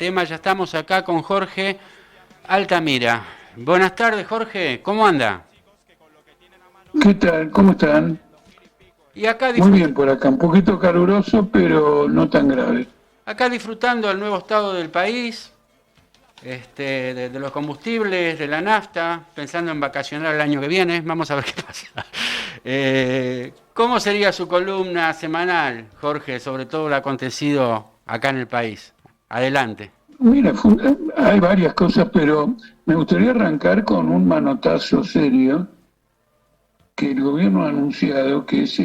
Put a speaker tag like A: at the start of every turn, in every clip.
A: tema. Ya estamos acá con Jorge Altamira. Buenas tardes, Jorge, ¿cómo anda?
B: ¿Qué tal? ¿Cómo están?
A: Y acá,
B: Muy bien por acá, un poquito caluroso, pero no tan grave.
A: acá disfrutando del nuevo estado del país, de los combustibles, de la nafta, pensando en vacacionar el año que viene. Vamos a ver qué pasa. ¿Cómo sería su columna semanal, Jorge, sobre todo lo acontecido acá en el país? Adelante.
B: Mira, hay varias cosas, pero me gustaría arrancar con un manotazo serio que el gobierno ha anunciado, que es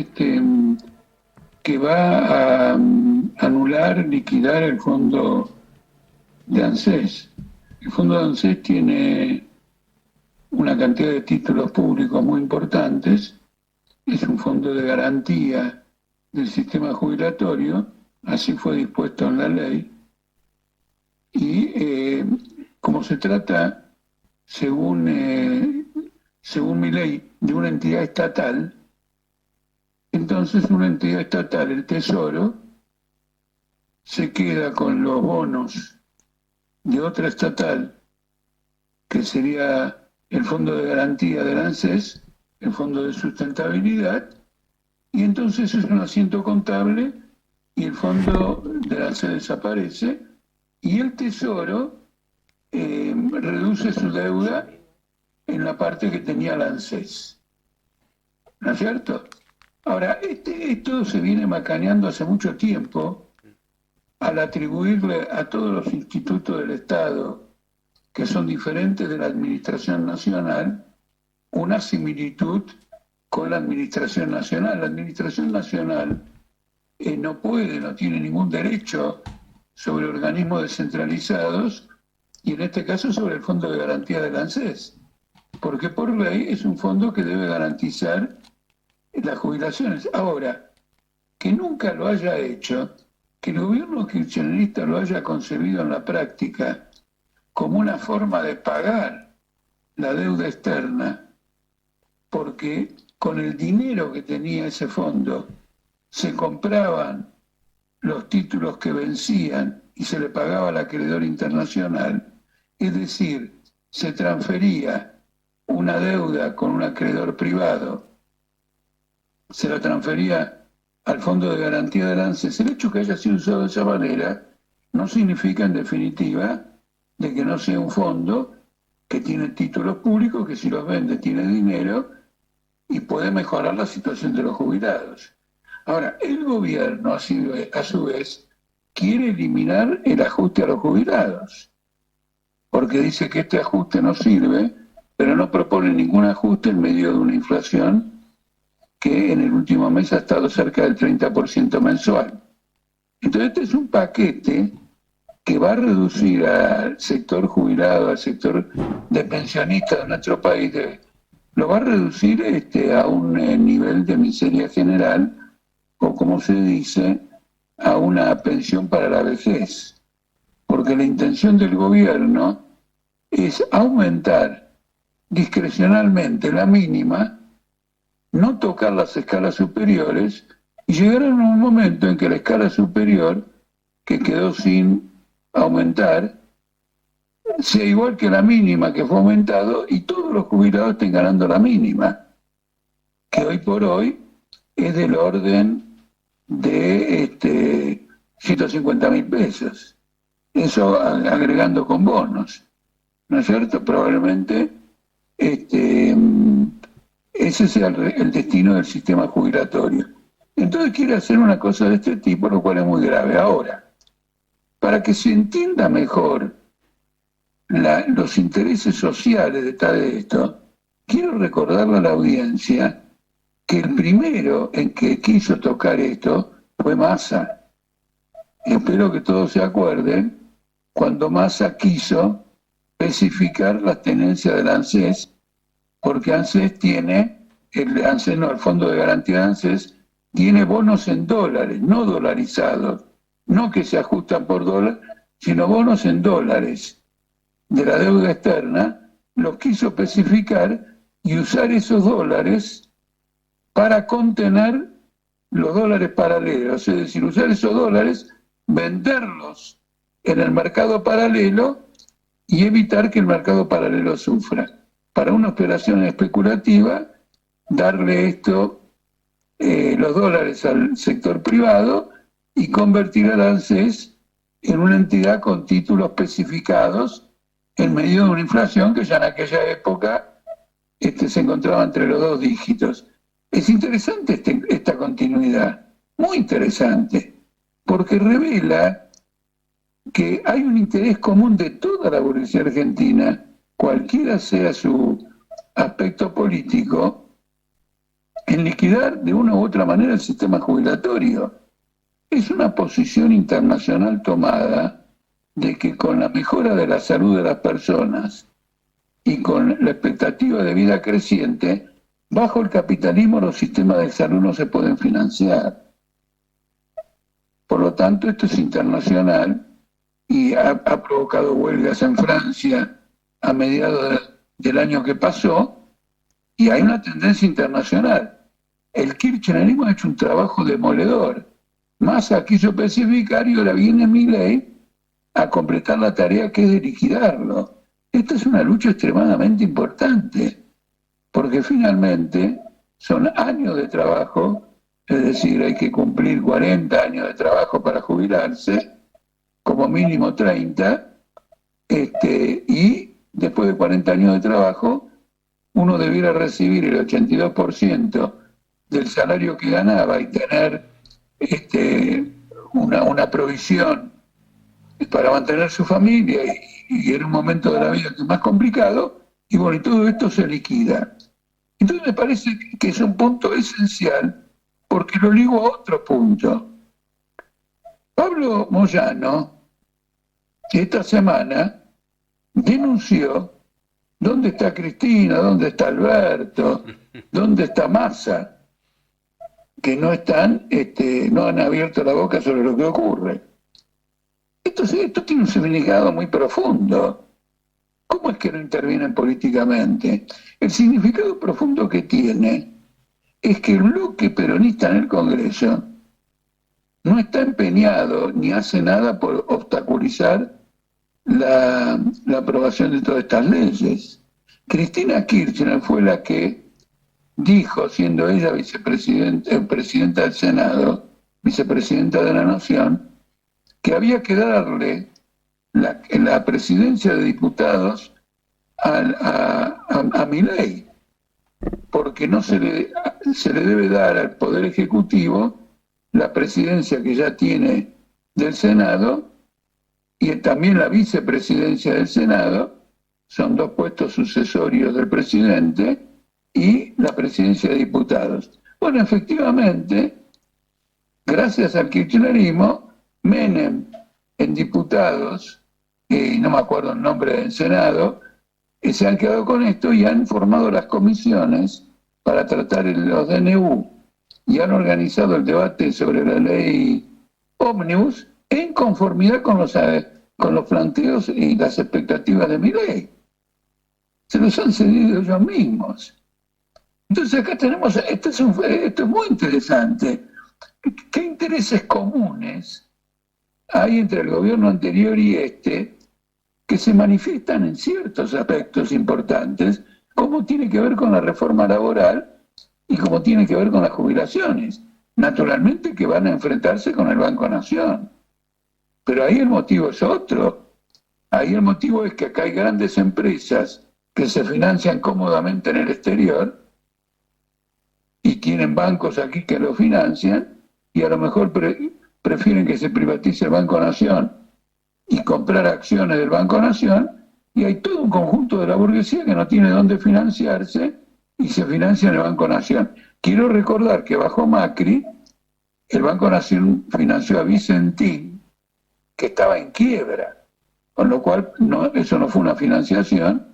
B: que va a anular, liquidar el fondo de ANSES. El fondo de ANSES tiene una cantidad de títulos públicos muy importantes, es un fondo de garantía del sistema jubilatorio, así fue dispuesto en la ley, y como se trata, según, según mi ley, de una entidad estatal, entonces una entidad estatal, el Tesoro, se queda con los bonos de otra estatal, que sería el Fondo de Garantía del ANSES, el Fondo de Sustentabilidad, y entonces es un asiento contable y el fondo del ANSES desaparece y el Tesoro reduce su deuda en la parte que tenía el ANSES. ¿No es cierto? Ahora, esto se viene macaneando hace mucho tiempo al atribuirle a todos los institutos del Estado que son diferentes de la Administración Nacional una similitud con la Administración Nacional. La Administración Nacional no puede, no tiene ningún derecho sobre organismos descentralizados y en este caso sobre el Fondo de Garantía del ANSES, porque por ley es un fondo que debe garantizar las jubilaciones. Ahora, que nunca lo haya hecho, que el gobierno kirchnerista lo haya concebido en la práctica como una forma de pagar la deuda externa, porque con el dinero que tenía ese fondo se compraban los títulos que vencían y se le pagaba al acreedor internacional, es decir, se transfería una deuda con un acreedor privado, se la transfería al Fondo de Garantía del ANSES. El hecho que haya sido usado de esa manera no significa en definitiva de que no sea un fondo que tiene títulos públicos, que si los vende tiene dinero y puede mejorar la situación de los jubilados. Ahora, el gobierno a su vez quiere eliminar el ajuste a los jubilados, porque dice que este ajuste no sirve, pero no propone ningún ajuste en medio de una inflación que en el último mes ha estado cerca del 30% mensual. Entonces este es un paquete que va a reducir al sector jubilado, al sector de pensionistas de nuestro país, lo va a reducir a un nivel de miseria general, o como se dice, a una pensión para la vejez. Porque la intención del gobierno es aumentar discrecionalmente la mínima, no tocar las escalas superiores y llegar a un momento en que la escala superior, que quedó sin aumentar, sea igual que la mínima que fue aumentado y todos los jubilados estén ganando la mínima, que hoy por hoy es del orden de 150.000 pesos. Eso agregando con bonos, ¿no es cierto? Probablemente ese sea el destino del sistema jubilatorio. Entonces quiere hacer una cosa de este tipo, lo cual es muy grave. Ahora, para que se entienda mejor los intereses sociales detrás de esto, quiero recordarle a la audiencia que el primero en que quiso tocar esto fue Massa. Espero que todos se acuerden cuando Massa quiso especificar las tenencias del ANSES, porque ANSES tiene, el Fondo de Garantía de ANSES, tiene bonos en dólares, no dolarizados, no que se ajustan por dólar, sino bonos en dólares de la deuda externa, los quiso especificar y usar esos dólares para contener los dólares paralelos, es decir, usar esos dólares, venderlos en el mercado paralelo y evitar que el mercado paralelo sufra. Para una operación especulativa, darle los dólares al sector privado y convertir al ANSES en una entidad con títulos especificados en medio de una inflación que ya en aquella época se encontraba entre los 2 dígitos. Es interesante esta continuidad, muy interesante, porque revela que hay un interés común de toda la burguesía argentina, cualquiera sea su aspecto político, en liquidar de una u otra manera el sistema jubilatorio. Es una posición internacional tomada de que con la mejora de la salud de las personas y con la expectativa de vida creciente, bajo el capitalismo los sistemas de salud no se pueden financiar. Por lo tanto, esto es internacional y ha provocado huelgas en Francia a mediados del año que pasó, y hay una tendencia internacional. El kirchnerismo ha hecho un trabajo demoledor. Massa quiso pacificar y ahora viene Milei a completar la tarea que es de liquidarlo. Esta es una lucha extremadamente importante, porque finalmente son años de trabajo, es decir, hay que cumplir 40 años de trabajo para jubilarse, como mínimo 30, y después de 40 años de trabajo, uno debiera recibir el 82% del salario que ganaba y tener una provisión para mantener su familia y en un momento de la vida que es más complicado, y bueno, y todo esto se liquida. Entonces me parece que es un punto esencial, porque lo ligo a otro punto. Pablo Moyano, esta semana, denunció dónde está Cristina, dónde está Alberto, dónde está Massa, que no han abierto la boca sobre lo que ocurre. Esto tiene un significado muy profundo. ¿Cómo es que no intervienen políticamente? El significado profundo que tiene es que el bloque peronista en el Congreso no está empeñado ni hace nada por obstaculizar la aprobación de todas estas leyes. Cristina Kirchner fue la que dijo, siendo ella presidenta del Senado, vicepresidenta de la Nación, que había que darle la presidencia de diputados a Milei, porque no se le debe dar al Poder Ejecutivo la presidencia que ya tiene del Senado y también la vicepresidencia del Senado, son 2 puestos sucesorios del presidente, y la presidencia de diputados. Bueno, efectivamente, gracias al kirchnerismo, Menem en diputados, no me acuerdo el nombre del Senado, se han quedado con esto y han formado las comisiones para tratar los DNU y han organizado el debate sobre la ley Ómnibus en conformidad con los planteos y las expectativas de Milei. Se los han cedido ellos mismos. Entonces acá tenemos, esto es muy interesante. ¿Qué intereses comunes hay entre el gobierno anterior y que se manifiestan en ciertos aspectos importantes, como tiene que ver con la reforma laboral y como tiene que ver con las jubilaciones? Naturalmente que van a enfrentarse con el Banco Nación. Pero ahí el motivo es otro. Ahí el motivo es que acá hay grandes empresas que se financian cómodamente en el exterior y tienen bancos aquí que lo financian, y a lo mejor prefieren que se privatice el Banco Nación y comprar acciones del Banco Nación, y hay todo un conjunto de la burguesía que no tiene dónde financiarse y se financia en el Banco Nación. Quiero recordar que bajo Macri, el Banco Nación financió a Vicentín, que estaba en quiebra, con lo cual eso no fue una financiación,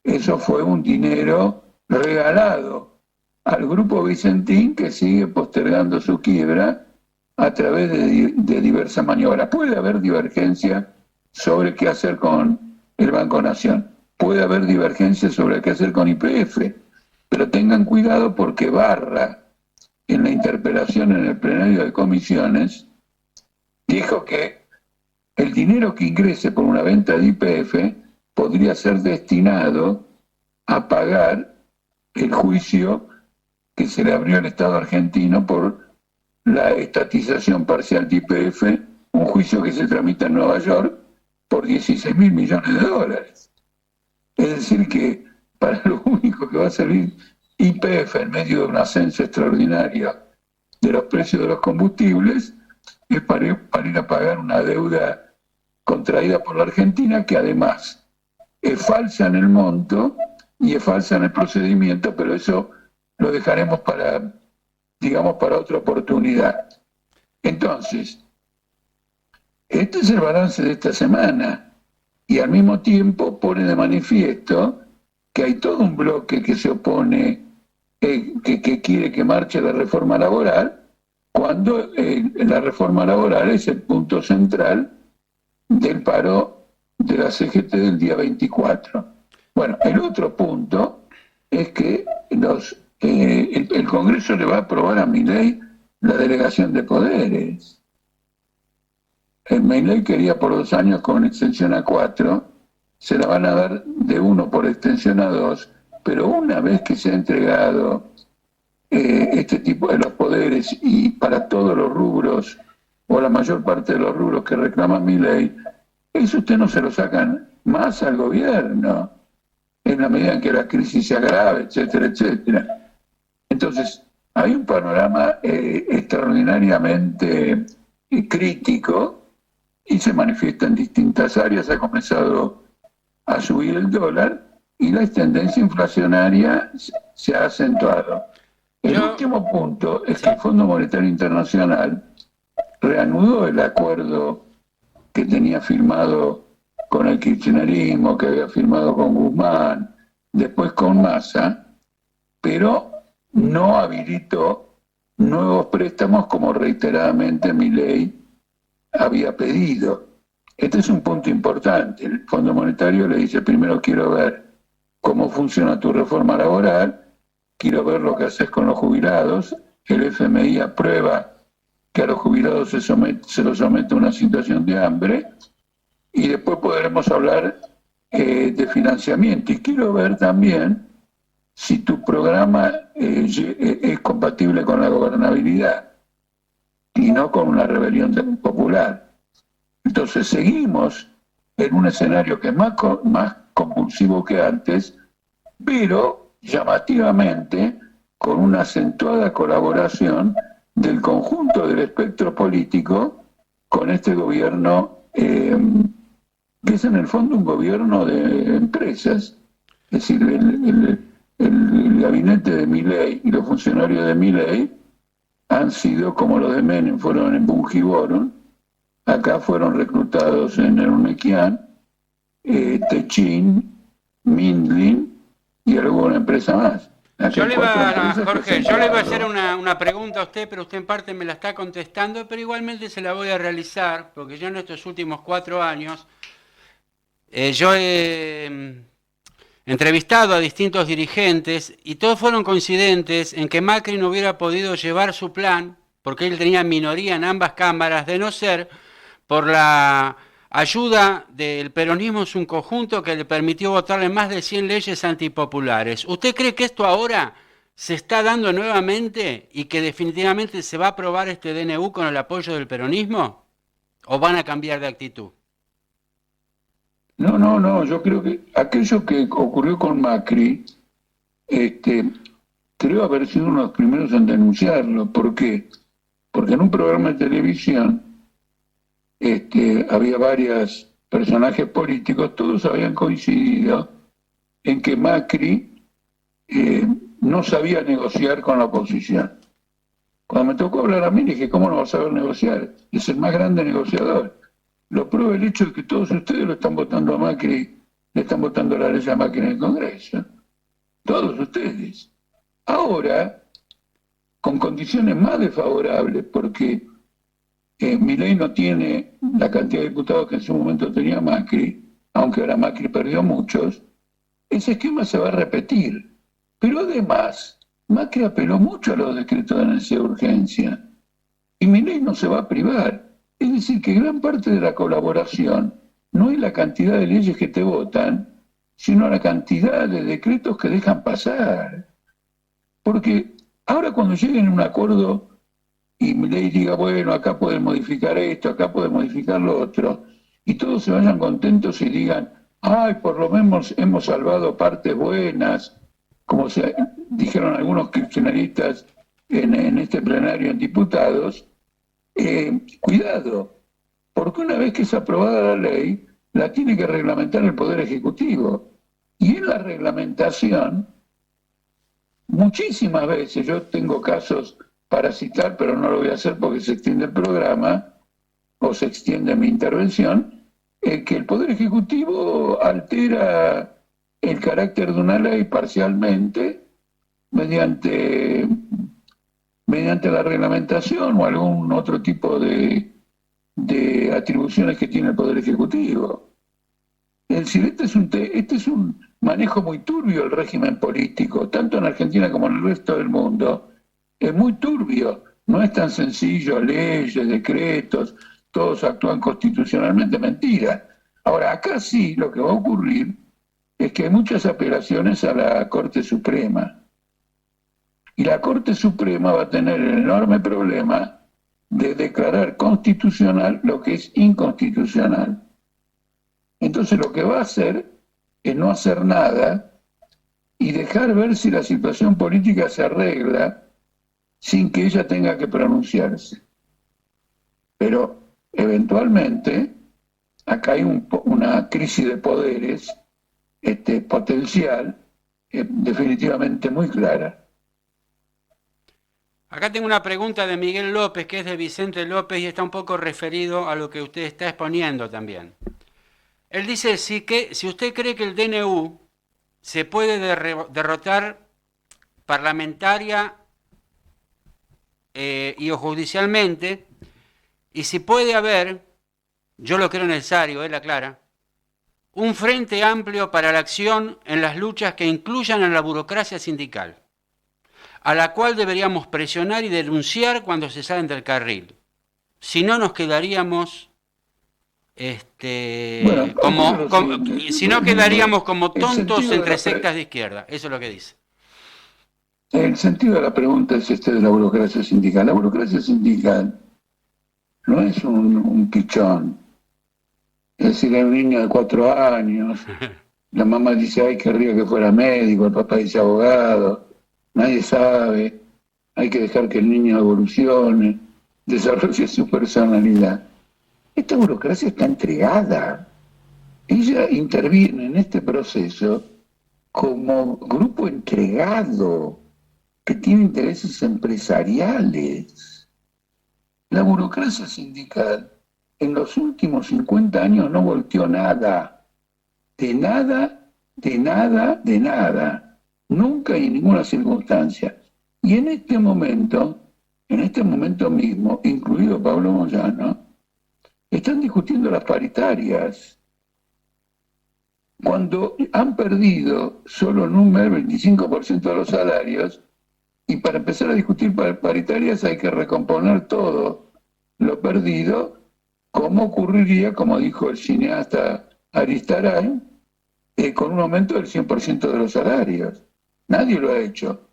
B: eso fue un dinero regalado al Grupo Vicentín, que sigue postergando su quiebra a través de diversas maniobras. Puede haber divergencia sobre qué hacer con el Banco Nación, puede haber divergencia sobre qué hacer con YPF, pero tengan cuidado porque Barra, en la interpelación en el plenario de comisiones, dijo que el dinero que ingrese por una venta de YPF podría ser destinado a pagar el juicio que se le abrió al Estado argentino por la estatización parcial de YPF, un juicio que se tramita en Nueva York por 16.000 millones de dólares. Es decir que para lo único que va a servir YPF en medio de un ascenso extraordinario de los precios de los combustibles es para ir a pagar una deuda contraída por la Argentina, que además es falsa en el monto y es falsa en el procedimiento, pero eso lo dejaremos para, digamos, para otra oportunidad. Entonces, este es el balance de esta semana y al mismo tiempo pone de manifiesto que hay todo un bloque que se opone, que quiere que marche la reforma laboral, cuando la reforma laboral es el punto central del paro de la CGT del día 24. Bueno, el otro punto es que el Congreso le va a aprobar a Milei la delegación de poderes. Milei quería por 2 años con extensión a 4, se la van a dar de 1 por extensión a 2, pero una vez que se ha entregado este tipo de los poderes y para todos los rubros, o la mayor parte de los rubros que reclama Milei, eso usted no se lo sacan más al gobierno, en la medida en que la crisis se agrave, etcétera, etcétera. Entonces, hay un panorama extraordinariamente crítico y se manifiesta en distintas áreas. Ha comenzado a subir el dólar y la tendencia inflacionaria se ha acentuado. El último punto es que el Fondo Monetario Internacional reanudó el acuerdo que tenía firmado con el kirchnerismo, que había firmado con Guzmán, después con Massa, pero no habilitó nuevos préstamos como reiteradamente Milei había pedido. Este es un punto importante. El Fondo Monetario le dice: primero quiero ver cómo funciona tu reforma laboral, quiero ver lo que haces con los jubilados. El FMI aprueba que a los jubilados se los somete a una situación de hambre, y después podremos hablar de financiamiento. Y quiero ver también si tu programa es compatible con la gobernabilidad y no con una rebelión popular. Entonces seguimos en un escenario que es más convulsivo que antes, pero llamativamente con una acentuada colaboración del conjunto del espectro político con este gobierno, que es en el fondo un gobierno de empresas. Es decir, el gabinete de Milei y los funcionarios de Milei han sido como los de Menem, fueron en Bungiborum, acá fueron reclutados en el Unequian, Techin, Mindlin y alguna empresa más.
A: Jorge, yo le iba a hacer una pregunta a usted, pero usted en parte me la está contestando, pero igualmente se la voy a realizar, porque yo en estos últimos 4 años, yo he entrevistado a distintos dirigentes y todos fueron coincidentes en que Macri no hubiera podido llevar su plan, porque él tenía minoría en ambas cámaras, de no ser por la ayuda del peronismo en su conjunto, que le permitió votarle más de 100 leyes antipopulares. ¿Usted cree que esto ahora se está dando nuevamente y que definitivamente se va a aprobar este DNU con el apoyo del peronismo? ¿O van a cambiar de actitud?
B: No, yo creo que aquello que ocurrió con Macri, creo haber sido uno de los primeros en denunciarlo. ¿Por qué? Porque en un programa de televisión había varios personajes políticos, todos habían coincidido en que Macri no sabía negociar con la oposición. Cuando me tocó hablar a mí, dije: ¿cómo no va a saber negociar? Es el más grande negociador. Lo prueba el hecho de que todos ustedes lo están votando a Macri, le están votando la ley a Macri en el Congreso. Todos ustedes. Ahora, con condiciones más desfavorables, porque Milei no tiene la cantidad de diputados que en su momento tenía Macri, aunque ahora Macri perdió muchos, ese esquema se va a repetir. Pero además, Macri apeló mucho a los decretos de necesidad de urgencia, y Milei no se va a privar. Es decir, que gran parte de la colaboración no es la cantidad de leyes que te votan, sino la cantidad de decretos que dejan pasar. Porque ahora cuando lleguen a un acuerdo y Milei diga, bueno, acá pueden modificar esto, acá pueden modificar lo otro, y todos se vayan contentos y digan, ay, por lo menos hemos salvado partes buenas, como se dijeron algunos kirchneristas en este plenario en diputados, cuidado, porque una vez que es aprobada la ley, la tiene que reglamentar el Poder Ejecutivo. Y en la reglamentación, muchísimas veces, yo tengo casos para citar, pero no lo voy a hacer porque se extiende el programa o se extiende mi intervención, que el Poder Ejecutivo altera el carácter de una ley parcialmente mediante la reglamentación o algún otro tipo de atribuciones que tiene el Poder Ejecutivo. Es decir, este es un manejo muy turbio del régimen político, tanto en Argentina como en el resto del mundo. Es muy turbio, no es tan sencillo, leyes, decretos, todos actúan constitucionalmente, mentira. Ahora, acá sí lo que va a ocurrir es que hay muchas apelaciones a la Corte Suprema. Y la Corte Suprema va a tener el enorme problema de declarar constitucional lo que es inconstitucional. Entonces lo que va a hacer es no hacer nada y dejar ver si la situación política se arregla sin que ella tenga que pronunciarse. Pero eventualmente acá hay una crisis de poderes potencial definitivamente muy clara.
A: Acá tengo una pregunta de Miguel López, que es de Vicente López, y está un poco referido a lo que usted está exponiendo también. Él dice, si usted cree que el DNU se puede derrotar parlamentaria y o judicialmente, y si puede haber, yo lo creo necesario, él aclara, un frente amplio para la acción en las luchas que incluyan a la burocracia sindical, a la cual deberíamos presionar y denunciar cuando se salen del carril. Si no, nos quedaríamos si no quedaríamos como tontos entre sectas de izquierda. Eso es lo que dice.
B: El sentido de la pregunta es de la burocracia sindical. La burocracia sindical no es un pichón. Es decir, hay un niño de 4 años, la mamá dice, ay, querría que fuera médico, el papá dice abogado, nadie sabe, hay que dejar que el niño evolucione, desarrolle su personalidad. Esta burocracia está entregada. Ella interviene en este proceso como grupo entregado que tiene intereses empresariales. La burocracia sindical en los últimos 50 años no volteó nada. De nada, de nada, de nada. Nunca y en ninguna circunstancia. Y en este momento mismo, incluido Pablo Moyano, están discutiendo las paritarias. Cuando han perdido solo en un mes el 25% de los salarios, y para empezar a discutir paritarias hay que recomponer todo lo perdido, como ocurriría, como dijo el cineasta Aristaray, con un aumento del 100% de los salarios. Nadie lo ha hecho.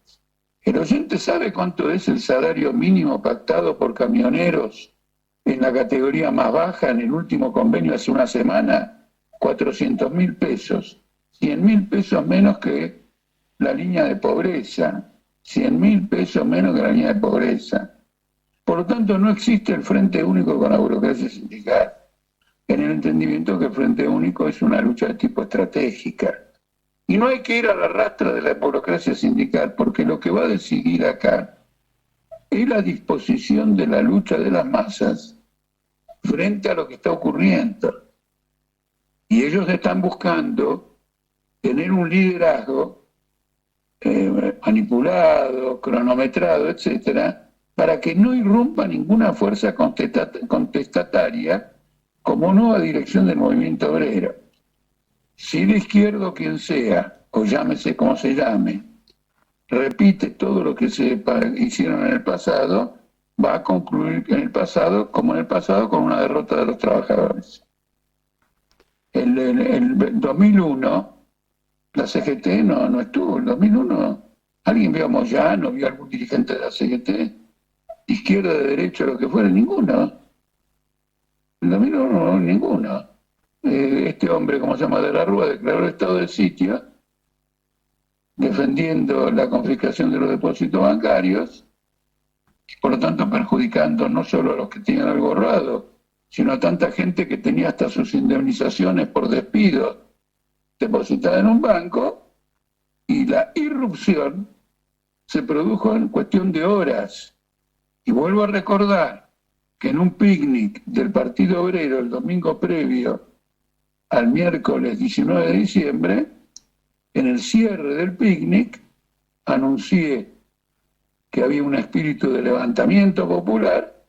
B: ¿El oyente sabe cuánto es el salario mínimo pactado por camioneros en la categoría más baja en el último convenio hace una semana? 400.000 pesos. 100.000 pesos menos que la línea de pobreza. 100.000 pesos menos que la línea de pobreza. Por lo tanto, no existe el Frente Único con la burocracia sindical, en el entendimiento que el Frente Único es una lucha de tipo estratégica. Y no hay que ir a la rastra de la burocracia sindical, porque lo que va a decidir acá es la disposición de la lucha de las masas frente a lo que está ocurriendo. Y ellos están buscando tener un liderazgo manipulado, cronometrado, etcétera, para que no irrumpa ninguna fuerza contestataria como nueva dirección del movimiento obrero. Si el izquierdo, quien sea, o llámese como se llame, repite todo lo que se hicieron en el pasado, va a concluir en el pasado, como en el pasado, con una derrota de los trabajadores. El 2001, la CGT no estuvo. En 2001, ¿alguien vio a Moyano, vio a algún dirigente de la CGT? Izquierda, de derecha, lo que fuera, ninguno. En 2001, ninguno. Este hombre, como se llama, de la Rúa, declaró el estado de sitio, defendiendo la confiscación de los depósitos bancarios, y por lo tanto perjudicando no solo a los que tenían algo ahorrado, sino a tanta gente que tenía hasta sus indemnizaciones por despido depositadas en un banco, y la irrupción se produjo en cuestión de horas. Y vuelvo a recordar que en un picnic del Partido Obrero el domingo previo al miércoles 19 de diciembre, en el cierre del picnic, anuncié que había un espíritu de levantamiento popular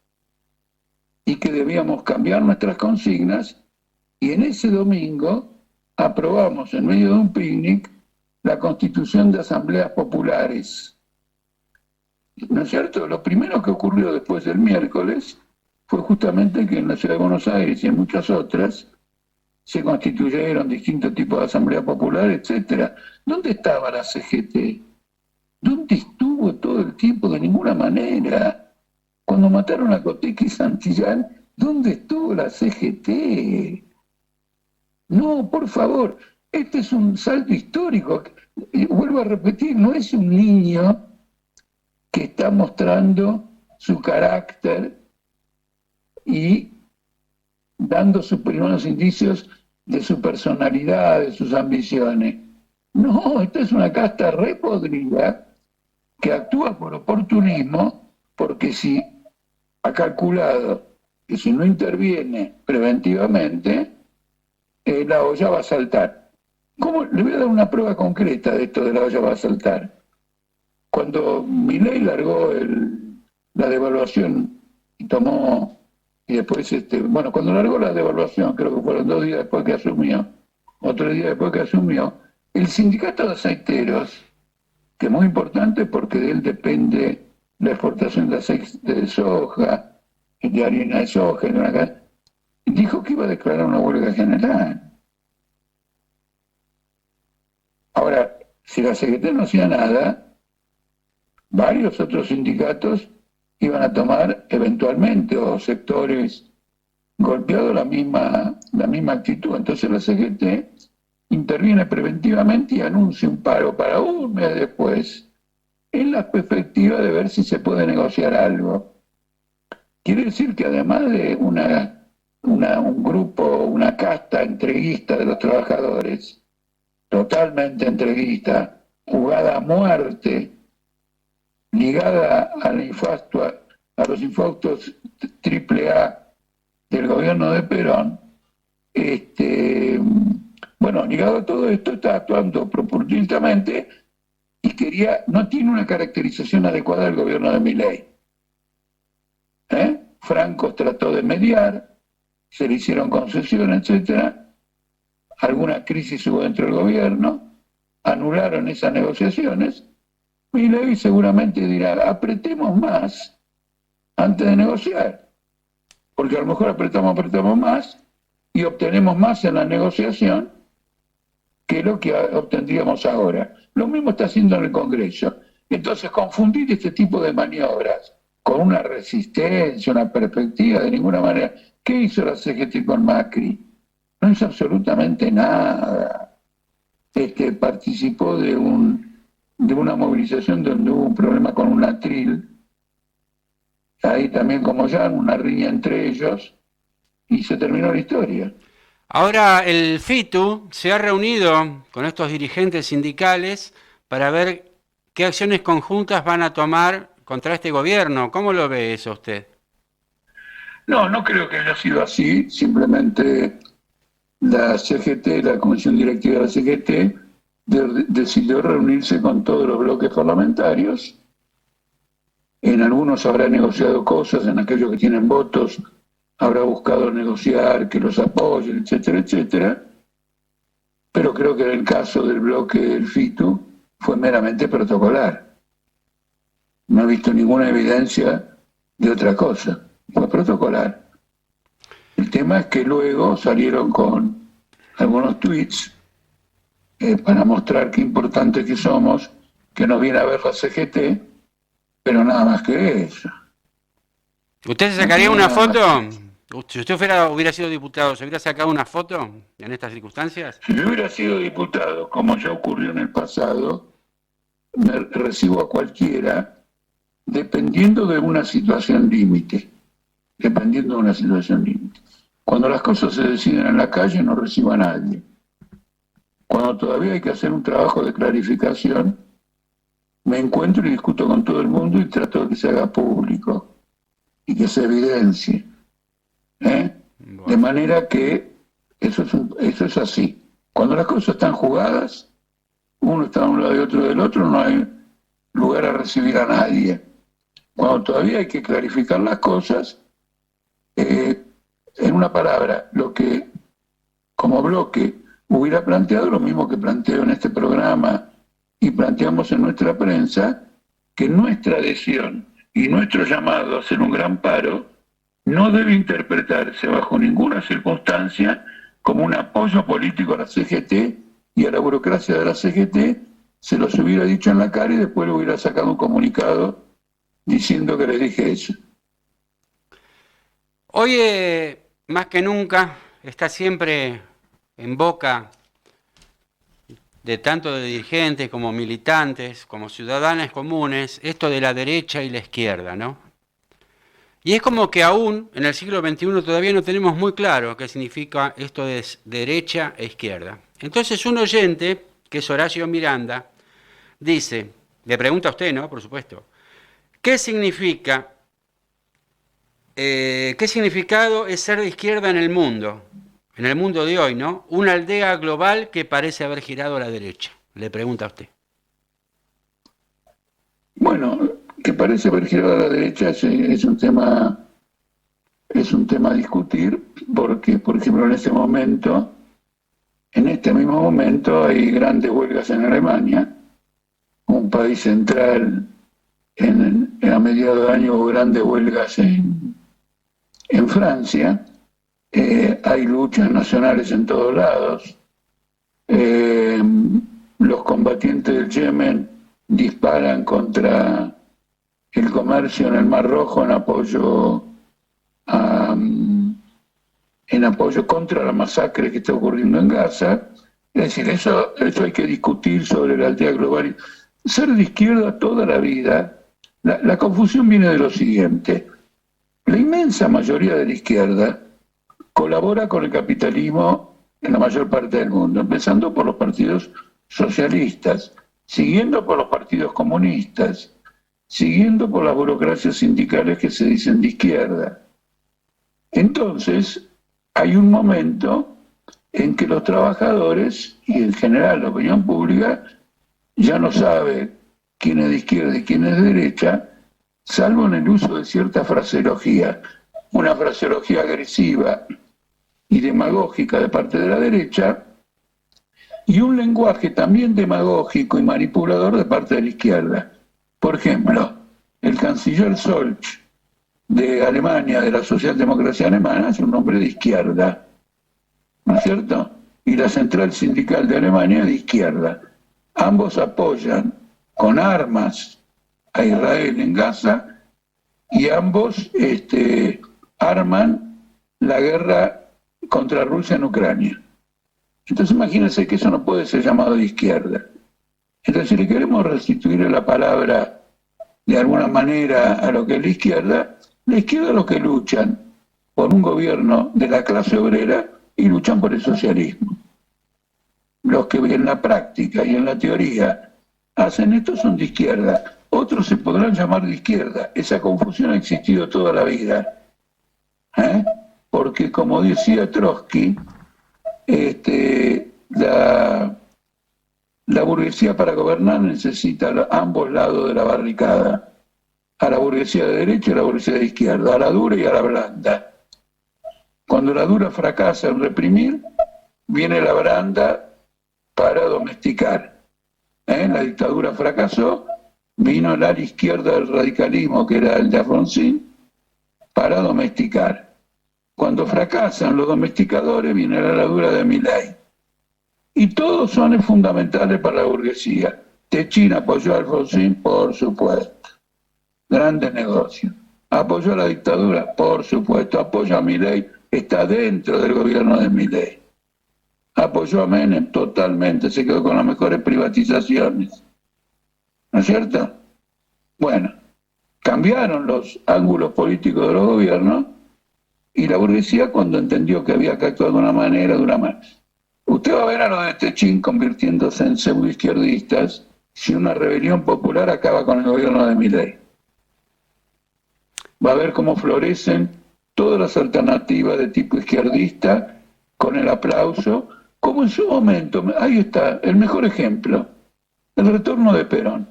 B: y que debíamos cambiar nuestras consignas, y en ese domingo aprobamos en medio de un picnic la constitución de asambleas populares. ¿No es cierto? Lo primero que ocurrió después del miércoles fue justamente que en la ciudad de Buenos Aires y en muchas otras se constituyeron distintos tipos de asambleas populares, etcétera. ¿Dónde estaba la CGT? ¿Dónde estuvo todo el tiempo? De ninguna manera. Cuando mataron a Cotequi y Santillán, ¿dónde estuvo la CGT? No, por favor, este es un salto histórico. Y vuelvo a repetir, no es un niño que está mostrando su carácter y dando sus primeros indicios de su personalidad, de sus ambiciones. No, esta es una casta repodrida que actúa por oportunismo, porque si ha calculado que si no interviene preventivamente, la olla va a saltar. ¿Cómo? Le voy a dar una prueba concreta de esto de la olla va a saltar. Cuando Milei largó la devaluación y tomó, y después, cuando largó la devaluación, creo que fueron 2 días después que asumió, o 3 días después que asumió, el sindicato de aceiteros, que es muy importante porque de él depende la exportación de aceite de soja, de harina de soja, dijo que iba a declarar una huelga general. Ahora, si la CGT no hacía nada, varios otros sindicatos iban a tomar eventualmente, o sectores golpeados, la misma actitud. Entonces la CGT interviene preventivamente y anuncia un paro para un mes después, en la perspectiva de ver si se puede negociar algo. Quiere decir que además de un grupo, una casta entreguista de los trabajadores, totalmente entreguista, jugada a muerte, ligada a los infautos AAA del gobierno de Perón, ligado a todo esto, está actuando proporcionalmente y no tiene una caracterización adecuada del gobierno de Milei. Franco trató de mediar, se le hicieron concesiones, etcétera. Alguna crisis hubo dentro del gobierno, anularon esas negociaciones. Milei seguramente dirá, apretemos más antes de negociar, porque a lo mejor apretamos más y obtenemos más en la negociación que lo que obtendríamos ahora. Lo mismo está haciendo en el Congreso. Entonces, confundir este tipo de maniobras con una resistencia, una perspectiva, de ninguna manera. ¿Qué hizo la CGT con Macri? No hizo absolutamente nada. Participó de una movilización donde hubo un problema con un atril, ahí también como ya una riña entre ellos, y se terminó la historia.
A: Ahora el FITU se ha reunido con estos dirigentes sindicales para ver qué acciones conjuntas van a tomar contra este gobierno. ¿Cómo lo ve eso usted?
B: No creo que haya sido así. Simplemente la CGT, la Comisión Directiva de la CGT, decidió reunirse con todos los bloques parlamentarios. En algunos habrá negociado cosas, en aquellos que tienen votos habrá buscado negociar, que los apoyen, etcétera, etcétera. Pero creo que en el caso del bloque del FITU fue meramente protocolar. No he visto ninguna evidencia de otra cosa, fue protocolar. El tema es que luego salieron con algunos tweets para mostrar qué importante que somos, que nos viene a ver la CGT, pero nada más que eso.
A: ¿Usted se
B: No
A: sacaría
B: tiene
A: una
B: nada más
A: foto?
B: que eso.
A: Si usted hubiera sido diputado, ¿se hubiera sacado una foto en estas circunstancias?
B: Si yo hubiera sido diputado, como ya ocurrió en el pasado, me recibo a cualquiera dependiendo de una situación límite. Dependiendo de una situación límite. Cuando las cosas se deciden en la calle, no recibo a nadie. Cuando todavía hay que hacer un trabajo de clarificación, me encuentro y discuto con todo el mundo y trato de que se haga público y que se evidencie. ¿Eh?
A: Bueno.
B: De manera que eso es así. Cuando las cosas están jugadas, uno está de un lado y otro del otro, no hay lugar a recibir a nadie. Cuando todavía hay que clarificar las cosas, en una palabra, lo que como bloque hubiera planteado, lo mismo que planteo en este programa y planteamos en nuestra prensa, que nuestra adhesión y nuestro llamado a hacer un gran paro no debe interpretarse bajo ninguna circunstancia como un apoyo político a la CGT y a la burocracia de la CGT. Se los hubiera dicho en la cara y después le hubiera sacado un comunicado diciendo que les dije eso.
A: Hoy, más que nunca, está siempre en boca de tanto de dirigentes como militantes, como ciudadanos comunes, esto de la derecha y la izquierda, ¿no? Y es como que aún en el siglo XXI todavía no tenemos muy claro qué significa esto de derecha e izquierda. Entonces un oyente, que es Horacio Miranda, dice, le pregunta a usted, ¿no? Por supuesto, ¿qué significa, qué significado es ser de izquierda en el mundo de hoy, ¿no? Una aldea global que parece haber girado a la derecha, le pregunta a usted.
B: Bueno, que parece haber girado a la derecha es un tema a discutir, porque, por ejemplo, en este mismo momento, hay grandes huelgas en Alemania, un país central. A mediados de año hubo grandes huelgas en Francia. Hay luchas nacionales en todos lados. Los combatientes del Yemen disparan contra el comercio en el Mar Rojo en apoyo contra la masacre que está ocurriendo en Gaza. Es decir, eso hay que discutir sobre la aldea global. Ser de izquierda toda la vida, la confusión viene de lo siguiente. La inmensa mayoría de la izquierda colabora con el capitalismo en la mayor parte del mundo, empezando por los partidos socialistas, siguiendo por los partidos comunistas, siguiendo por las burocracias sindicales que se dicen de izquierda. Entonces, hay un momento en que los trabajadores y en general la opinión pública ya no sabe quién es de izquierda y quién es de derecha, salvo en el uso de cierta fraseología, una fraseología agresiva y demagógica de parte de la derecha, y un lenguaje también demagógico y manipulador de parte de la izquierda. Por ejemplo, el canciller Scholz de Alemania, de la socialdemocracia alemana, es un hombre de izquierda, ¿no es cierto? Y la central sindical de Alemania de izquierda. Ambos apoyan con armas a Israel en Gaza y ambos arman la guerra contra Rusia en Ucrania. Entonces imagínense que eso no puede ser llamado de izquierda. Entonces si le queremos restituir la palabra de alguna manera a lo que es la izquierda es los que luchan por un gobierno de la clase obrera y luchan por el socialismo. Los que en la práctica y en la teoría hacen esto son de izquierda. Otros se podrán llamar de izquierda. Esa confusión ha existido toda la vida. Porque como decía Trotsky, la burguesía para gobernar necesita ambos lados de la barricada, a la burguesía de derecha y a la burguesía de izquierda, a la dura y a la blanda. Cuando la dura fracasa en reprimir, viene la blanda para domesticar. La dictadura fracasó, vino el ala izquierda del radicalismo, que era el de Alfonsín, para domesticar. Cuando fracasan los domesticadores, viene la dura de Milei. Y todos son fundamentales para la burguesía. Techín apoyó a Alfonsín, por supuesto. Grandes negocios. Apoyó a la dictadura, por supuesto. Apoyó a Milei, está dentro del gobierno de Milei. Apoyó a Menem totalmente, se quedó con las mejores privatizaciones. ¿No es cierto? Bueno, cambiaron los ángulos políticos de los gobiernos y la burguesía, cuando entendió que había que actuar de una manera, de una manera. Usted va a ver a los de Techín convirtiéndose en pseudoizquierdistas si una rebelión popular acaba con el gobierno de Milei. Va a ver cómo florecen todas las alternativas de tipo izquierdista con el aplauso, como en su momento, ahí está, el mejor ejemplo, el retorno de Perón.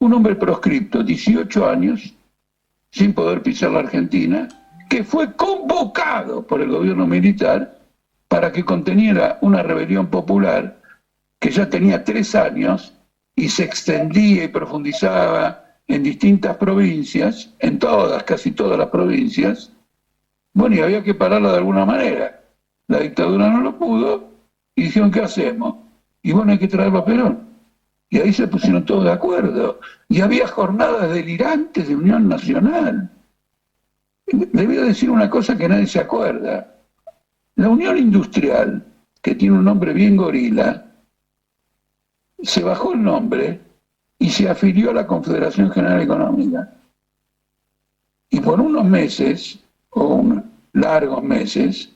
B: Un hombre proscripto, 18 años, sin poder pisar la Argentina, que fue convocado por el gobierno militar para que conteniera una rebelión popular que ya tenía 3 años y se extendía y profundizaba en distintas provincias, en todas, casi todas las provincias. Bueno, y había que pararla de alguna manera. La dictadura no lo pudo y dijeron, ¿qué hacemos? Y bueno, hay que traerlo a Perón. Y ahí se pusieron todos de acuerdo. Y había jornadas delirantes de Unión Nacional. Le voy a decir una cosa que nadie se acuerda. La Unión Industrial, que tiene un nombre bien gorila, se bajó el nombre y se afilió a la Confederación General Económica. Y por unos meses, largos meses,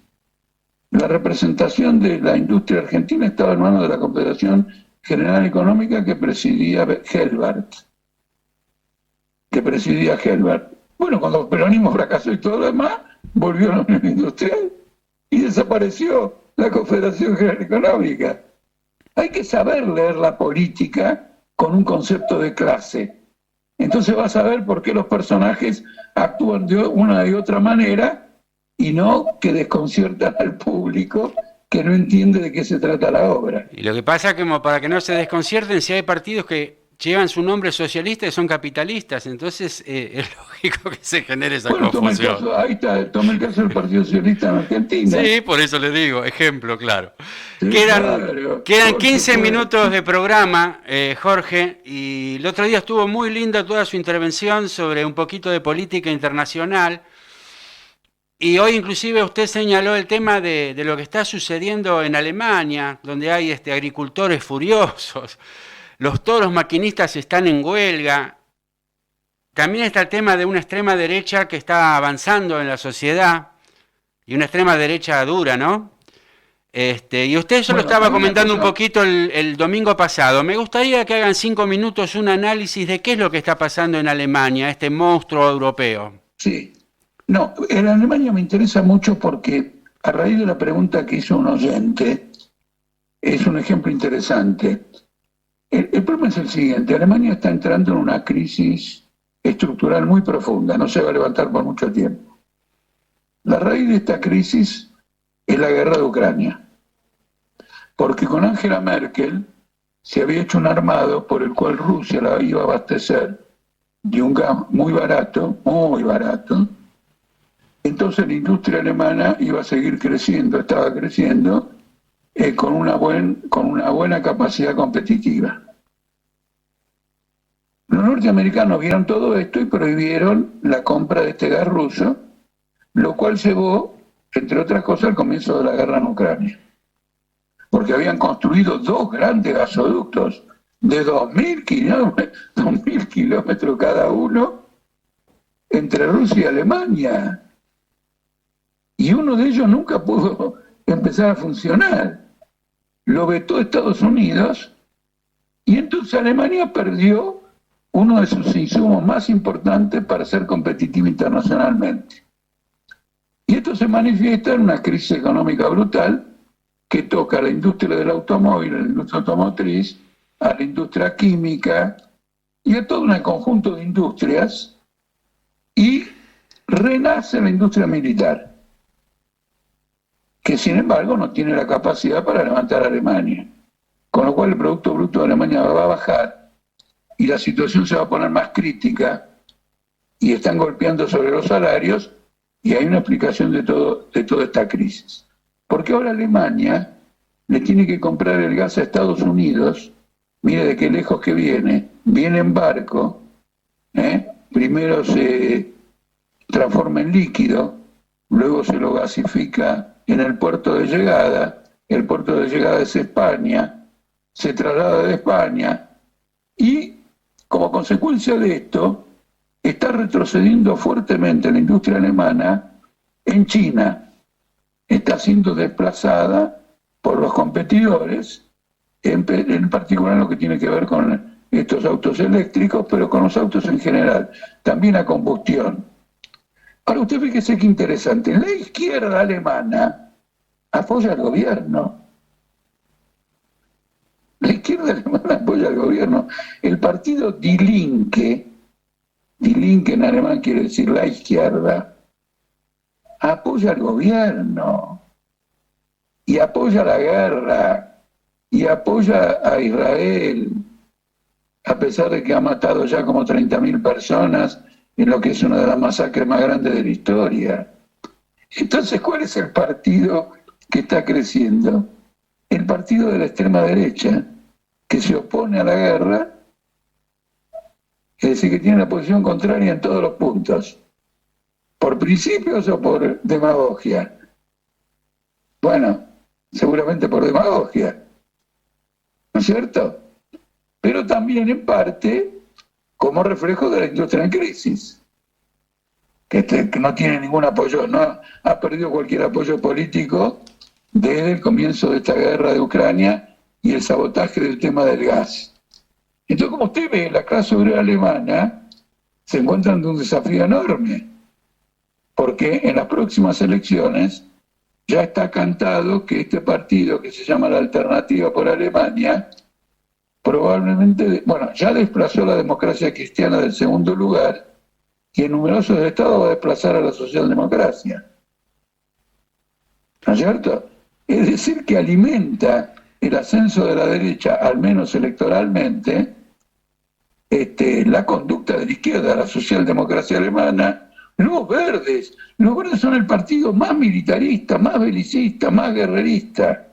B: la representación de la industria argentina estaba en manos de la Confederación General Económica que presidía Helbert. Bueno, cuando el peronismo fracasó y todo lo demás, volvió a la Unión Industrial y desapareció la Confederación General Económica. Hay que saber leer la política con un concepto de clase. Entonces vas a ver por qué los personajes actúan de una y otra manera y no que desconciertan al público que no entiende de qué se trata la obra.
A: Y lo que pasa es que, como para que no se desconcierten, si hay partidos que llevan su nombre socialista y son capitalistas, entonces es lógico que se genere esa confusión.
B: Toma el caso del Partido Socialista en Argentina.
A: Sí, por eso le digo, ejemplo, claro.
B: Sí,
A: Quedan 15 minutos de programa, Jorge, y el otro día estuvo muy linda toda su intervención sobre un poquito de política internacional, y hoy inclusive usted señaló el tema de lo que está sucediendo en Alemania, donde hay agricultores furiosos. Los toros maquinistas están en huelga. También está el tema de una extrema derecha que está avanzando en la sociedad, y una extrema derecha dura, ¿no? Y usted eso lo estaba comentando un poquito el domingo pasado. Me gustaría que hagan 5 minutos un análisis de qué es lo que está pasando en Alemania, este monstruo europeo.
B: Sí. No, en Alemania me interesa mucho porque, a raíz de la pregunta que hizo un oyente, es un ejemplo interesante. El problema es el siguiente: Alemania está entrando en una crisis estructural muy profunda, no se va a levantar por mucho tiempo. La raíz de esta crisis es la guerra de Ucrania, porque con Angela Merkel se había hecho un armado por el cual Rusia la iba a abastecer de un gas muy barato, entonces la industria alemana iba a seguir creciendo, estaba creciendo, con una buena capacidad competitiva. Los norteamericanos vieron todo esto y prohibieron la compra de este gas ruso, lo cual llevó, entre otras cosas, al comienzo de la guerra en Ucrania. Porque habían construido 2 grandes gasoductos de 2.000 kilómetros cada uno entre Rusia y Alemania. Y uno de ellos nunca pudo empezar a funcionar. Lo vetó Estados Unidos y entonces Alemania perdió uno de sus insumos más importantes para ser competitivo internacionalmente. Y esto se manifiesta en una crisis económica brutal que toca a la industria del automóvil, a la industria automotriz, a la industria química y a todo un conjunto de industrias, y renace la industria militar, que sin embargo no tiene la capacidad para levantar a Alemania, con lo cual el Producto Bruto de Alemania va a bajar y la situación se va a poner más crítica y están golpeando sobre los salarios Y hay una explicación de toda esta crisis. Porque ahora Alemania le tiene que comprar el gas a Estados Unidos, mire de qué lejos que viene en barco, primero se transforma en líquido, luego se lo gasifica en el puerto de llegada, el puerto de llegada es España, se traslada de España y como consecuencia de esto está retrocediendo fuertemente la industria alemana en China, está siendo desplazada por los competidores, en particular lo que tiene que ver con estos autos eléctricos, pero con los autos en general, también a combustión. Ahora usted fíjese qué interesante, la izquierda alemana apoya al gobierno. La izquierda alemana apoya al gobierno. El partido Die Linke en alemán quiere decir la izquierda, apoya al gobierno y apoya la guerra y apoya a Israel, a pesar de que ha matado ya como 30.000 personas en lo que es una de las masacres más grandes de la historia. Entonces, ¿cuál es el partido que está creciendo? El partido de la extrema derecha, que se opone a la guerra, es decir, que tiene una posición contraria en todos los puntos, por principios o por demagogia. Bueno, seguramente por demagogia, ¿no es cierto? Pero también en parte como reflejo de la industria en crisis, que no tiene ningún apoyo, no ha perdido cualquier apoyo político desde el comienzo de esta guerra de Ucrania y el sabotaje del tema del gas. Entonces, como usted ve, la clase obrera alemana se encuentra ante un desafío enorme, porque en las próximas elecciones ya está cantado que este partido, que se llama la Alternativa por Alemania, probablemente, ya desplazó a la democracia cristiana del segundo lugar y en numerosos estados va a desplazar a la socialdemocracia. ¿No es cierto? Es decir, que alimenta el ascenso de la derecha, al menos electoralmente, la conducta de la izquierda, la socialdemocracia alemana. Los verdes son el partido más militarista, más belicista, más guerrerista,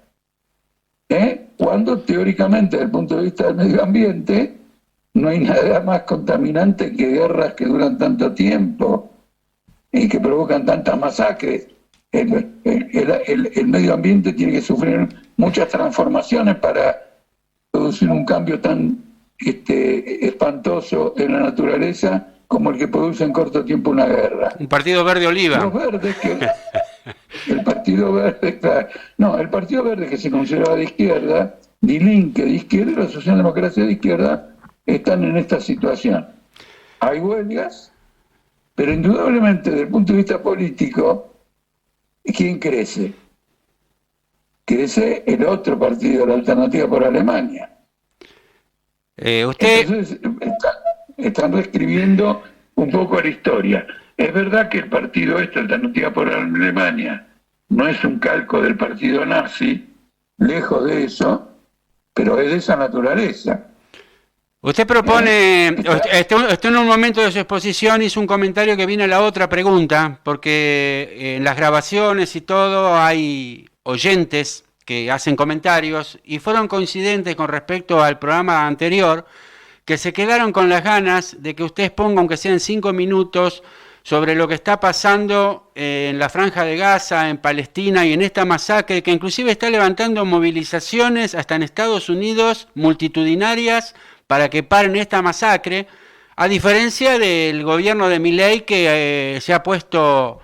B: cuando teóricamente desde el punto de vista del medio ambiente no hay nada más contaminante que guerras que duran tanto tiempo y que provocan tantas masacres. El medio ambiente tiene que sufrir muchas transformaciones para producir un cambio tan espantoso en la naturaleza como el que produce en corto tiempo una guerra.
A: Un partido verde oliva.
B: Los verdes el partido verde, el partido verde que se consideraba de izquierda, Die Linke de izquierda y la socialdemocracia de izquierda están en esta situación. Hay huelgas, pero indudablemente desde el punto de vista político, ¿quién crece? Crece el otro partido, la Alternativa por Alemania. Entonces están reescribiendo un poco la historia. Es verdad que el partido Alternativa por Alemania, no es un calco del partido nazi, lejos de eso, pero es de esa naturaleza.
A: Usted propone, usted en un momento de su exposición hizo un comentario que viene a la otra pregunta, porque en las grabaciones y todo hay oyentes que hacen comentarios y fueron coincidentes con respecto al programa anterior, que se quedaron con las ganas de que usted exponga, aunque sea en 5 minutos, sobre lo que está pasando en la Franja de Gaza, en Palestina y en esta masacre, que inclusive está levantando movilizaciones hasta en Estados Unidos, multitudinarias, para que paren esta masacre, a diferencia del gobierno de Milei, que se ha puesto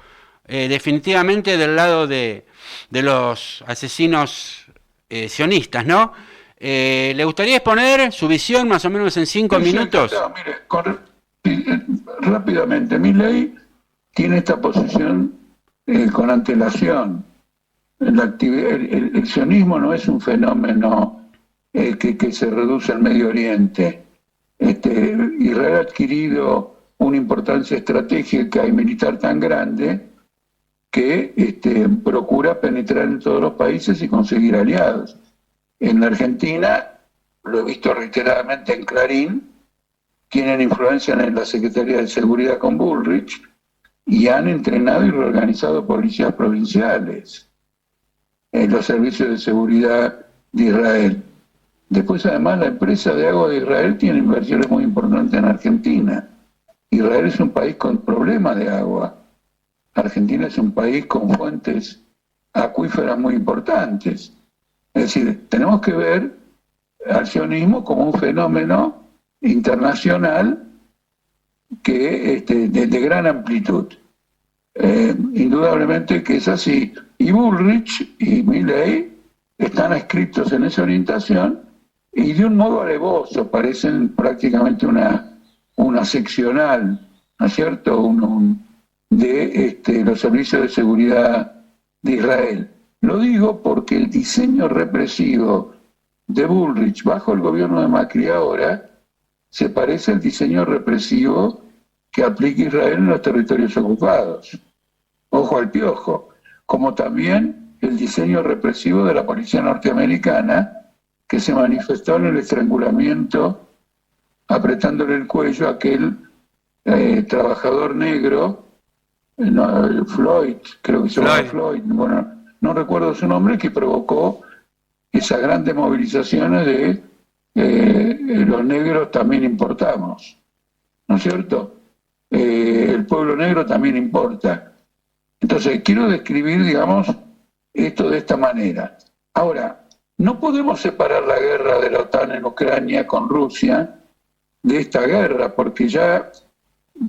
A: definitivamente del lado de los asesinos sionistas, ¿no? ¿Le gustaría exponer su visión más o menos en 5 minutos?
B: Mire, rápidamente, Milei tiene esta posición con antelación. El sionismo no es un fenómeno que se reduce al Medio Oriente. Israel ha adquirido una importancia estratégica y militar tan grande que procura penetrar en todos los países y conseguir aliados. En la Argentina, lo he visto reiteradamente en Clarín, tienen influencia en la Secretaría de Seguridad con Bullrich, y han entrenado y reorganizado policías provinciales, los servicios de seguridad de Israel. Después, además, la empresa de agua de Israel tiene inversiones muy importantes en Argentina. Israel es un país con problemas de agua. Argentina es un país con fuentes acuíferas muy importantes. Es decir, tenemos que ver al sionismo como un fenómeno internacional que de gran amplitud. Indudablemente que es así. Y Bullrich y Milei están adscritos en esa orientación y de un modo alevoso, parecen prácticamente una seccional, ¿no es cierto?, de los servicios de seguridad de Israel. Lo digo porque el diseño represivo de Bullrich bajo el gobierno de Macri ahora se parece al diseño represivo que aplica Israel en los territorios ocupados. Ojo al piojo, como también el diseño represivo de la policía norteamericana que se manifestó en el estrangulamiento apretándole el cuello a aquel trabajador negro, Floyd, creo que se llama Floyd, bueno, no recuerdo su nombre, que provocó esas grandes movilizaciones de los negros también importamos, ¿no es cierto? El pueblo negro también importa. Entonces, quiero describir, digamos, esto de esta manera. Ahora, no podemos separar la guerra de la OTAN en Ucrania con Rusia de esta guerra, porque ya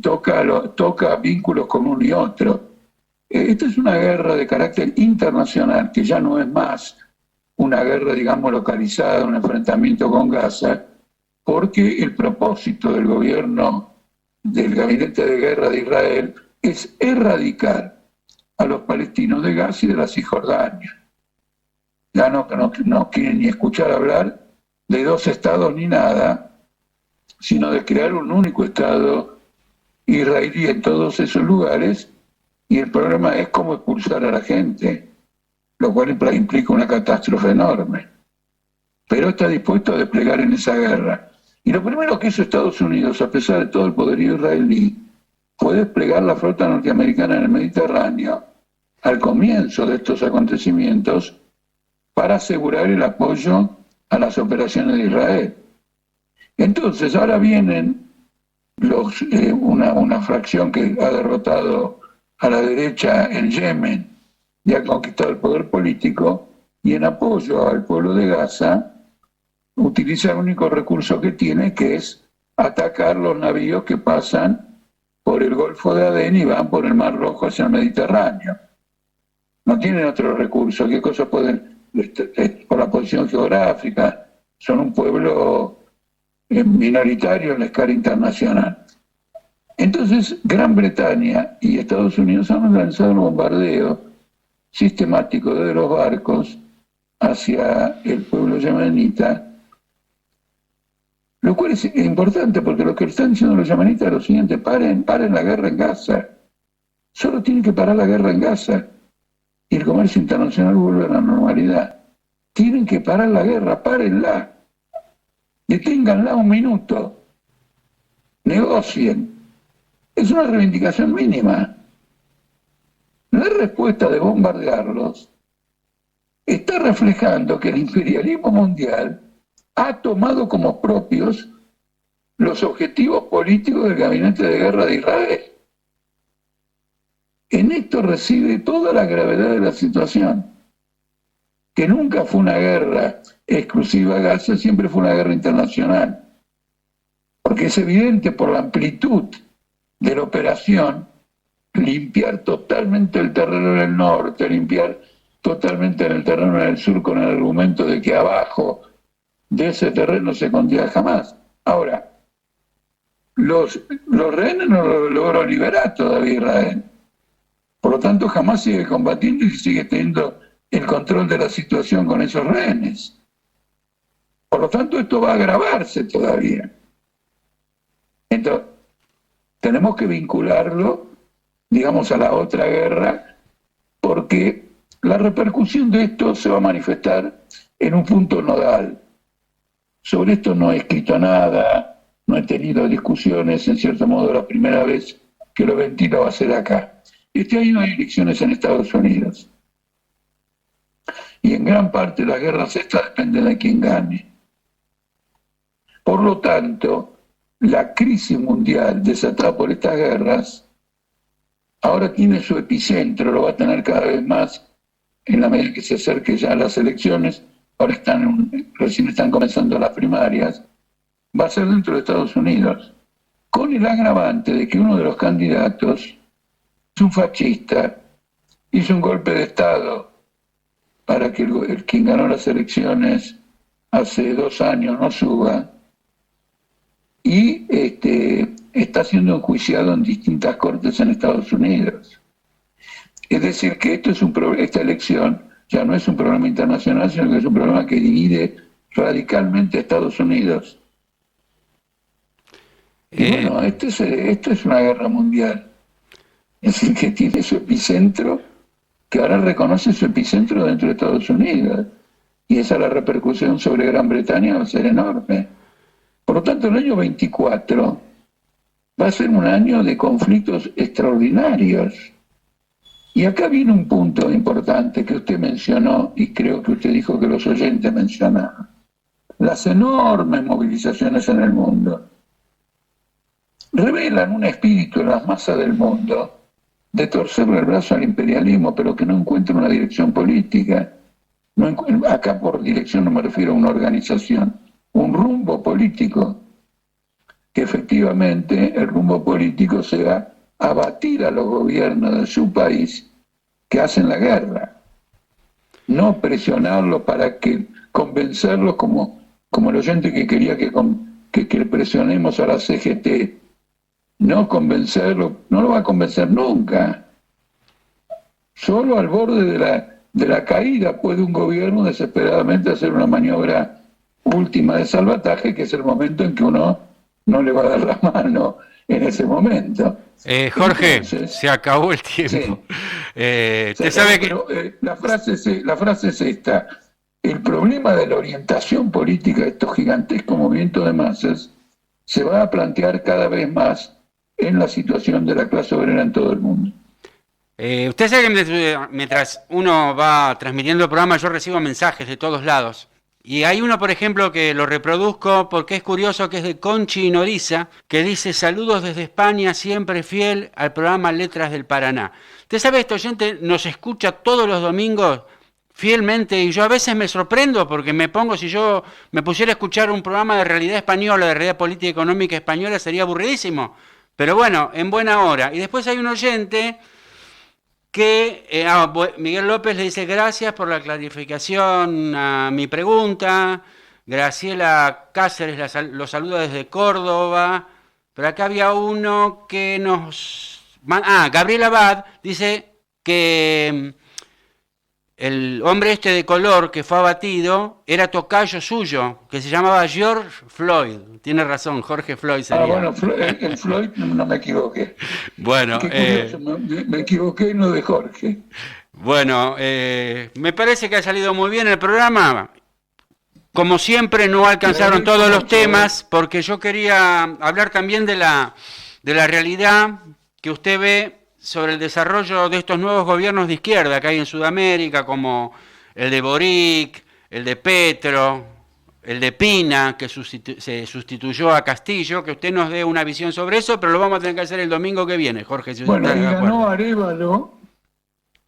B: toca vínculos con uno y otro. Esta es una guerra de carácter internacional, que ya no es más una guerra, digamos, localizada, un enfrentamiento con Gaza, porque el propósito del gobierno del Gabinete de Guerra de Israel es erradicar a los palestinos de Gaza y de la Cisjordania. Ya no quieren ni escuchar hablar de dos estados ni nada, sino de crear un único estado israelí en todos esos lugares, y el problema es cómo expulsar a la gente, lo cual implica una catástrofe enorme. Pero está dispuesto a desplegar en esa guerra. Y lo primero que hizo Estados Unidos, a pesar de todo el poderío israelí, fue desplegar la flota norteamericana en el Mediterráneo al comienzo de estos acontecimientos para asegurar el apoyo a las operaciones de Israel. Entonces, ahora vienen una fracción que ha derrotado a la derecha en Yemen y ha conquistado el poder político, y en apoyo al pueblo de Gaza utiliza el único recurso que tiene, que es atacar los navíos que pasan por el Golfo de Adén y van por el Mar Rojo hacia el Mediterráneo. No tienen otro recurso. ¿Qué cosas pueden? Por la posición geográfica, son un pueblo minoritario en la escala internacional. Entonces, Gran Bretaña y Estados Unidos han lanzado un bombardeo sistemático desde los barcos hacia el pueblo yemenita, lo cual es importante porque lo que están diciendo los yemenitas es lo siguiente: paren la guerra en Gaza. Solo tienen que parar la guerra en Gaza y el comercio internacional vuelve a la normalidad. Tienen que parar la guerra, párenla. Deténganla un minuto. Negocien. Es una reivindicación mínima. La respuesta de bombardearlos está reflejando que el imperialismo mundial ha tomado como propios los objetivos políticos del Gabinete de Guerra de Israel. En esto reside toda la gravedad de la situación, que nunca fue una guerra exclusiva a Gaza, siempre fue una guerra internacional, porque es evidente por la amplitud de la operación limpiar totalmente el terreno en el norte, limpiar totalmente en el terreno en el sur, con el argumento de que abajo de ese terreno se escondía jamás. Ahora, los rehenes no lo logró liberar todavía Israel. Por lo tanto, jamás sigue combatiendo y sigue teniendo el control de la situación con esos rehenes. Por lo tanto, esto va a agravarse todavía. Entonces, tenemos que vincularlo, digamos, a la otra guerra, porque la repercusión de esto se va a manifestar en un punto nodal. Sobre esto no he escrito nada, no he tenido discusiones, en cierto modo la primera vez que lo ventila va a ser acá. Este año hay elecciones en Estados Unidos. Y en gran parte las guerras estas dependen de quién gane. Por lo tanto, la crisis mundial desatada por estas guerras ahora tiene su epicentro, lo va a tener cada vez más en la medida que se acerque ya a las elecciones. Ahora recién están comenzando las primarias. Va a ser dentro de Estados Unidos, con el agravante de que uno de los candidatos es un fascista, hizo un golpe de Estado para que quien ganó las elecciones hace 2 años no suba, y está siendo enjuiciado en distintas cortes en Estados Unidos. Es decir, que esta elección ya no es un problema internacional, sino que es un problema que divide radicalmente a Estados Unidos. Y bueno, esto es una guerra mundial. Es decir, que tiene su epicentro, que ahora reconoce su epicentro dentro de Estados Unidos. Y esa la repercusión sobre Gran Bretaña va a ser enorme. Por lo tanto, el año 24 va a ser un año de conflictos extraordinarios. Y acá viene un punto importante que usted mencionó, y creo que usted dijo que los oyentes mencionaron. Las enormes movilizaciones en el mundo revelan un espíritu en las masas del mundo de torcerle el brazo al imperialismo, pero que no encuentra una dirección política. Acá por dirección no me refiero a una organización, un rumbo político, que efectivamente el rumbo político sea abatir a los gobiernos de su país que hacen la guerra, no presionarlos para convencerlos como el oyente que quería que presionemos a la CGT. No convencerlo, no lo va a convencer nunca. Solo al borde de la caída puede un gobierno desesperadamente hacer una maniobra última de salvataje, que es el momento en que uno no le va a dar la mano en ese momento.
A: Jorge, entonces, se acabó el tiempo.
B: Sí, pero la frase es esta. El problema de la orientación política de estos gigantescos movimientos de masas se va a plantear cada vez más en la situación de la clase obrera en todo el mundo.
A: Usted sabe que mientras uno va transmitiendo el programa, yo recibo mensajes de todos lados. Y hay uno, por ejemplo, que lo reproduzco porque es curioso, que es de Conchi Noriza, que dice: saludos desde España, siempre fiel al programa Letras del Paraná. Usted sabe, este oyente nos escucha todos los domingos fielmente, y yo a veces me sorprendo porque si yo me pusiera a escuchar un programa de realidad española, de realidad política y económica española, sería aburridísimo. Pero bueno, en buena hora. Y después hay un oyente que, Miguel López, le dice: gracias por la clarificación a mi pregunta. Graciela Cáceres lo saluda desde Córdoba. Pero acá había uno que Gabriel Abad dice que el hombre de color que fue abatido era tocayo suyo, que se llamaba George Floyd. Tiene razón, Jorge Floyd sería.
B: Bueno, el Floyd no me equivoqué.
A: Bueno,
B: qué curioso, me equivoqué, no de Jorge.
A: Bueno, me parece que ha salido muy bien el programa. Como siempre, no alcanzaron todos los temas, porque yo quería hablar también de la realidad que usted ve sobre el desarrollo de estos nuevos gobiernos de izquierda que hay en Sudamérica, como el de Boric, el de Petro, el de Pina, que se sustituyó a Castillo, que usted nos dé una visión sobre eso, pero lo vamos a tener que hacer el domingo que viene, Jorge. Si
B: bueno, y ganó Arévalo,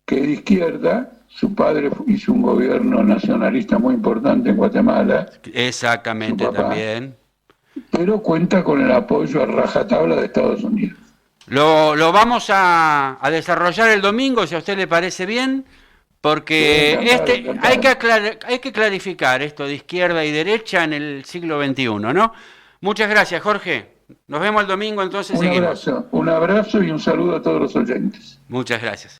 B: que de izquierda, su padre hizo un gobierno nacionalista muy importante en Guatemala.
A: Exactamente, también.
B: Pero cuenta con el apoyo a rajatabla de Estados Unidos.
A: Lo vamos a desarrollar el domingo, si a usted le parece bien, porque hay que clarificar esto de izquierda y derecha en el siglo XXI, ¿no? Muchas gracias, Jorge. Nos vemos el domingo, entonces seguimos.
B: Un abrazo y un saludo a todos los oyentes.
A: Muchas gracias.